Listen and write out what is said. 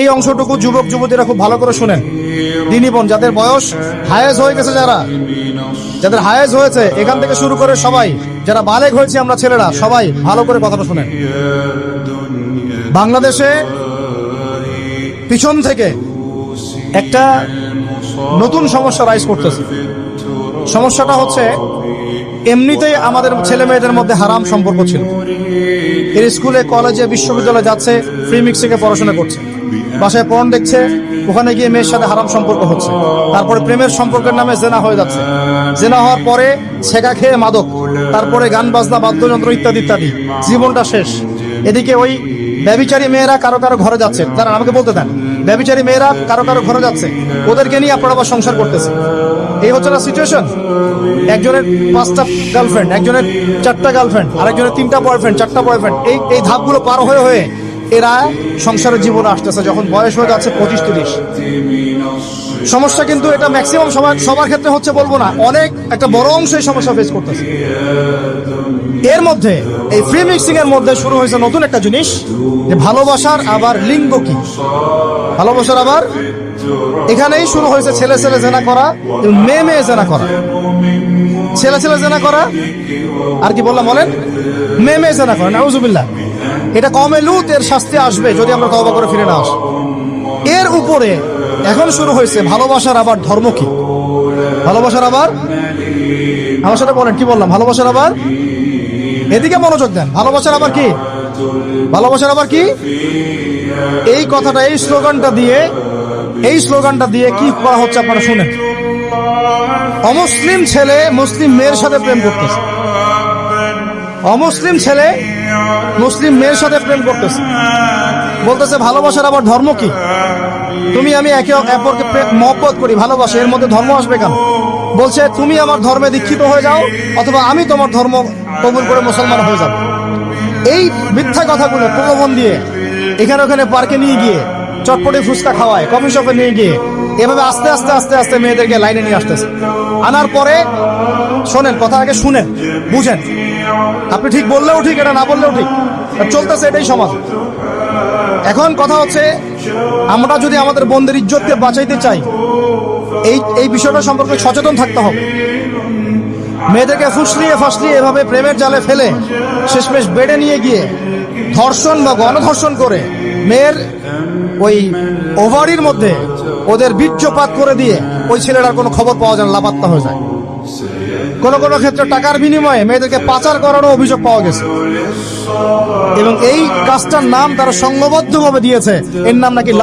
এই অংশটুকু যুবক যুবতীরা খুব ভালো করে শুনেন। দিনী বোন যাদের বয়স হায়েজ হয়ে গেছে, যাদের হায়েজ হয়েছে, এখান থেকে শুরু করে সবাই যারা বালেগ হয়েছে আমরা ছেলেরা, সবাই ভালো করে কথাটা শুনেন। বাংলাদেশে পিছন থেকে একটা নতুন সমস্যা রাইজ করতেছে। সমস্যাটা হচ্ছে, এমনিতেই আমাদের ছেলে মেয়েদের মধ্যে হারাম সম্পর্ক ছিল। এর স্কুলে কলেজে বিশ্ববিদ্যালয়ে যাচ্ছে, ফ্রি মিক্সিংয়ে পড়াশোনা করছে, বাসায় পর্ন দেখছে, ওখানে গিয়ে মেয়ের সাথে হারাম সম্পর্ক হচ্ছে, তারপরে প্রেমের সম্পর্কের নামে জেনা হয়ে যাচ্ছে, জেনা হওয়ার পরে ছেঁকা খেয়ে মাদক, তারপরে গান বাজনা বাদ্যযন্ত্র ইত্যাদি ইত্যাদি, জীবনটা শেষ। এদিকে ওই ব্যভিচারী মেয়েরা কারো কারো ঘরে যাচ্ছে, তারা আমাকে বলতে দেন, ব্যভিচারী মেয়েরা কারো কারো ঘরে যাচ্ছে, ওদেরকে নিয়ে আপনারা আবার সংসার করতেছে। এই হচ্ছে না সিচুয়েশন। একজনের 5টা গার্লফ্রেন্ড, একজনের 4টা গার্লফ্রেন্ড, আরেকজনের 3টা বয়ফ্রেন্ড, 4টা বয়ফ্রেন্ড। এই ধাপগুলো পার হয়ে এরা সংসারের জীবনে আসতেছে যখন বয়স হয়ে যাচ্ছে 25-30। সমস্যা কিন্তু এটা ম্যাক্সিমাম সবার ক্ষেত্রে হচ্ছে বলবো না, অনেক একটা বড় অংশ এই সমস্যা ফেস করতেছে। এর মধ্যে এই ফ্রি মিক্সিং এর মধ্যে শুরু হয়েছে নতুন একটা জিনিস, যে ভালোবাসার আবার লিঙ্গ কি, ভালোবাসার আবার এখানেই শুরু হয়েছে ছেলে ছেলে জেনা করা, মেয়ে মেয়ে জেনা করা, ছেলে ছেলে জেনা করা, আর কি বললাম বলেন, মেয়ে মেয়ে জেনা করা। নাউজুবিল্লাহ। এটা কমে লুত, এর শাস্তি আসবে যদি আমরা তওবা করে ফিরে না আসি। এর উপরে এখন শুরু হয়েছে ভালোবাসার আবার ধর্ম কি, ভালোবাসার আবার, আমার সাথে বলেন কি বললাম, ভালোবাসার আবার, এদিকে মনোযোগ দেন, ভালোবাসার আবার কি, ভালোবাসার আবার কি। এই কথাটা, এই স্লোগানটা দিয়ে কি করা হচ্ছে আপনারা শুনেন। অমুসলিম ছেলে মুসলিম মেয়ের সাথে প্রেম করতেছে, অমুসলিম ছেলে মুসলিম মেয়ের সাথে প্রেম করতেছে, বলতেছে ভালোবাসার আবার ধর্ম কি। তুমি আমি একে অপরকে মহব্বত করি, ভালোবাসি, এর মধ্যে ধর্ম আসবে কেন? বলছে তুমি আমার ধর্মে দীক্ষিত হয়ে যাও, অথবা আমি তোমার ধর্ম কবুল করে মুসলমান হয়ে যাব। এই মিথ্যা কথাগুলো প্রলোভন দিয়ে এখানে ওখানে পার্কে নিয়ে গিয়ে, চটপটে ফুচকা খাওয়ায়, কফি শপে নিয়ে গিয়ে, এভাবে আস্তে আস্তে আস্তে আস্তে মেয়েদেরকে লাইনে নিয়ে আসতেছে। আনার পরে শোনেন, কথা আগে শুনেন, বুঝেন। আপনি ঠিক বললেও ঠিক, এটা না বললেও ঠিক, চলতেছে এটাই সমাজ। এখন কথা হচ্ছে, আমরা যদি আমাদের বোনদের ইজ্জতকে বাঁচাইতে চাই, এই বিষয়টা সম্পর্কে সচেতন থাকতে হবে। মেয়েদেরকে ফুসলিয়ে ফাসলিয়ে এভাবে প্রেমের জালে ফেলে শেষমেশ বেডে নিয়ে গিয়ে ধর্ষণ বা গণধর্ষণ করে মেয়ের ওই ওভারির মধ্যে ওদের বীর্যপাত করে দিয়ে ওই ছেলেটার কোনো খবর পাওয়া যায় না, লাপাত্তা হয়ে যায়। কোনো কোনো ক্ষেত্রে টাকার বিনিময়ে মেয়েদেরকে পাচার করারও অভিযোগ পাওয়া গেছে। এবং এই কাজটার নাম তারা সংঘবদ্ধভাবে দিয়েছে, এর নাম নাকি